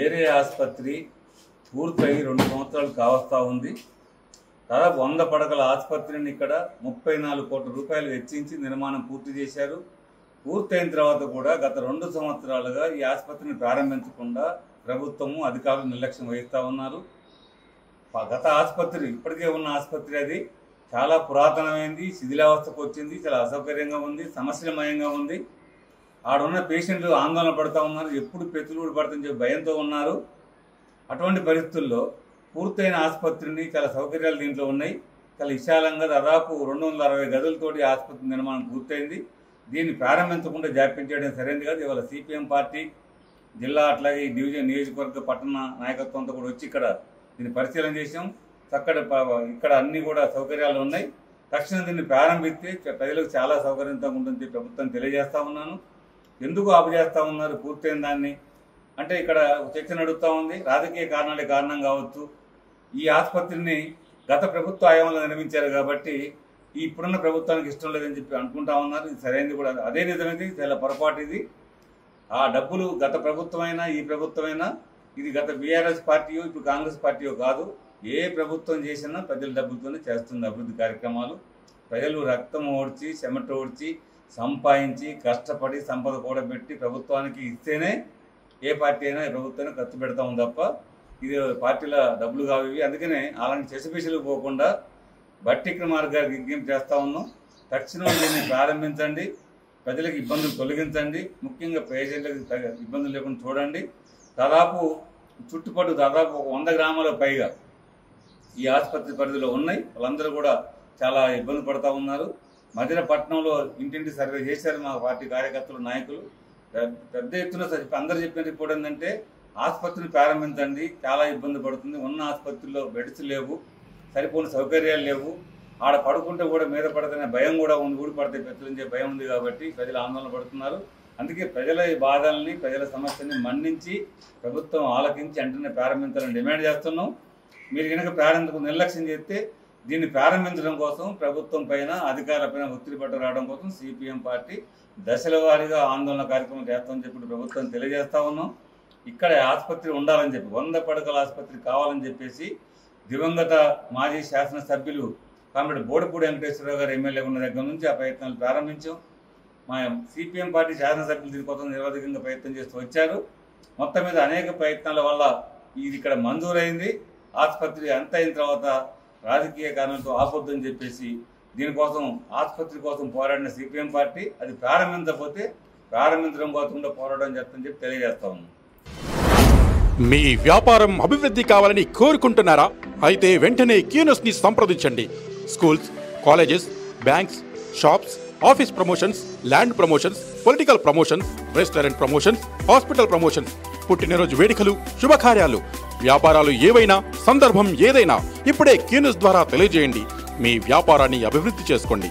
Area ఆసుపత్రి పూర్తయి 2 సంవత్సరాలు కావస్తా ఉంది. దాదాపు 100 పడకల ఆసుపత్రిని ఇక్కడ 34 కోట్ల రూపాయలు వెచ్చించి నిర్మాణం పూర్తి చేశారు. పూర్తయిన తర్వాత కూడా గత 2 సంవత్సరాలుగా ఈ ఆసుపత్రిని ప్రారంభించకుండా ప్రభుత్వము అధికారులు నిర్లక్ష్యం వహిస్తూ ఉన్నారు. గత ఆసుపత్రి ఇప్పటికే ఉన్న ఆసుపత్రి అది చాలా పురాతనమైంది, శిథిలావస్థకు వచ్చింది, చాలా అసౌకర్యంగా ఉంది, సమస్యలమయంగా ఉంది. ఆడున్న పేషెంట్లు ఆందోళన పడుతూ ఉన్నారు, ఎప్పుడు పెతులుడు పడుతుందని చెప్పి భయంతో ఉన్నారు. అటువంటి పరిస్థితుల్లో పూర్తయిన ఆసుపత్రిని చాలా సౌకర్యాలు దీంట్లో ఉన్నాయి. చాలా విశాలంగా దాదాపు 260 గదులతోటి ఆసుపత్రి నిర్మాణం పూర్తయింది. దీన్ని ప్రారంభించకుండా జాప్యం చేయడం సరైనది కాదు. ఇవాళ సిపిఎం పార్టీ జిల్లా అట్లాగే ఈ డివిజన్ నియోజకవర్గ పట్టణ నాయకత్వంతో కూడా వచ్చి ఇక్కడ దీన్ని పరిశీలన చేసాం. ఇక్కడ అన్ని కూడా సౌకర్యాలు ఉన్నాయి. తక్షణం దీన్ని ప్రారంభిస్తే ప్రజలకు చాలా సౌకర్యంగా ఉంటుంది ప్రభుత్వం తెలియజేస్తా ఉన్నాను. ఎందుకు ఆపుచేస్తూ ఉన్నారు పూర్తయిన దాన్ని అంటే ఇక్కడ చర్చ నడుస్తూ ఉంది. రాజకీయ కారణాలే కారణం కావచ్చు. ఈ ఆసుపత్రిని గత ప్రభుత్వ హయాంలో నిర్మించారు కాబట్టి ఇప్పుడున్న ప్రభుత్వానికి ఇష్టం లేదని చెప్పి అనుకుంటా ఉన్నారు. ఇది సరైనది కూడా, అదే నిజమైంది, చాలా పొరపాటు ఇది. ఆ డబ్బులు గత ప్రభుత్వమైనా ఈ ప్రభుత్వమైనా ఇది గత బీఆర్ఎస్ పార్టీయో ఇప్పుడు కాంగ్రెస్ పార్టీయో కాదు. ఏ ప్రభుత్వం చేసినా ప్రజల డబ్బులతోనే చేస్తుంది అభివృద్ధి కార్యక్రమాలు. ప్రజలు రక్తం ఓడ్చి చెమట ఓడ్చి సంపాదించి కష్టపడి సంపద కూడబెట్టి ప్రభుత్వానికి ఇస్తేనే ఏ పార్టీ అయినా ప్రభుత్వాన్ని ఖర్చు పెడతాము తప్ప ఇది పార్టీల డబ్బులు కావి. అందుకనే అలాంటి చెసపిసలకు పోకుండా బట్టి విక్రమార్క గారికి విజ్ఞప్తి చేస్తూ ఉన్నాం. తక్షణం దీన్ని ప్రారంభించండి, ప్రజలకు ఇబ్బందులు తొలగించండి, ముఖ్యంగా పేషెంట్లకు ఇబ్బందులు లేకుండా చూడండి. దాదాపు చుట్టుపక్కల దాదాపు 100 గ్రామాల పైగా ఈ ఆసుపత్రి పరిధిలో ఉన్నాయి. వాళ్ళందరూ కూడా చాలా ఇబ్బంది పడుతూ ఉన్నారు. మధ్యన పట్టణంలో ఇంటింటి సర్వే చేశారు మా పార్టీ కార్యకర్తలు నాయకులు. పెద్ద ఎత్తున అందరూ చెప్పిన రిపోర్ట్ ఏంటంటే ఆసుపత్రిని ప్రారంభించండి, చాలా ఇబ్బంది పడుతుంది. ఉన్న ఆసుపత్రిలో బెడ్స్ లేవు, సరిపోయిన సౌకర్యాలు లేవు. ఆడ పడుకుంటే కూడా మీద పడుతున్న భయం కూడా ఉంది, ఊడి పడితే పెద్దలుంచే భయం ఉంది కాబట్టి ప్రజలు ఆందోళన పడుతున్నారు. అందుకే ప్రజల బాధల్ని ప్రజల సమస్యని మన్నించి ప్రభుత్వం ఆలకించి వెంటనే ప్రారంభించాలని డిమాండ్ చేస్తున్నాం. మీరు కనుక ప్రారంభించకుండా నిర్లక్ష్యం చేస్తే దీన్ని ప్రారంభించడం కోసం ప్రభుత్వం పైన అధికారులపైన ఒత్తిడి పట్టు రావడం కోసం సిపిఎం పార్టీ దశల వారీగా ఆందోళన కార్యక్రమం చేస్తామని చెప్పి ప్రభుత్వం తెలియజేస్తా ఉన్నాం. ఇక్కడ ఆసుపత్రి ఉండాలని చెప్పి 100 పడకల ఆసుపత్రి కావాలని చెప్పేసి దివంగత మాజీ శాసనసభ్యులు కామ్రేడ్ బోడిపూడి వెంకటేశ్వరరావు గారు ఎమ్మెల్యే ఉన్న దగ్గర నుంచి ఆ ప్రయత్నాలు ప్రారంభించాం. మా సిపిఎం పార్టీ శాసనసభ్యులు దీనికోసం నిరవధికంగా ప్రయత్నం చేస్తూ వచ్చారు. మొత్తం మీద అనేక ప్రయత్నాల వల్ల ఇది ఇక్కడ మంజూరైంది. ఆసుపత్రి అంత అయిన తర్వాత రాజకీయ కారణాలతో ఆపొద్దని చెప్పేసి దీనికోసం ఆసుపత్రి కోసం పోరాడిన సిపిఎం పార్టీ అది ప్రారంభించకపోతే ప్రారంభించడం కోసం పోరాటం చేస్తుందని చెప్పి తెలియజేస్తా ఉన్నాం. మీ వ్యాపారం అభివృద్ధి కావాలని కోరుకుంటున్నారా? అయితే వెంటనే క్యూనస్ ని సంప్రదించండి. Schools, colleges, banks, shops, office promotions, land promotions, political promotions, restaurant promotions, hospital promotions, పుట్టినరోజు వేడుకలు, శుభకార్యాలు, వ్యాపారాలు ఏవైనా, సందర్భం ఏదైనా ఇప్పుడే క్యూనస్ ద్వారా తెలియజేయండి. మీ వ్యాపారాన్ని అభివృద్ధి చేసుకోండి.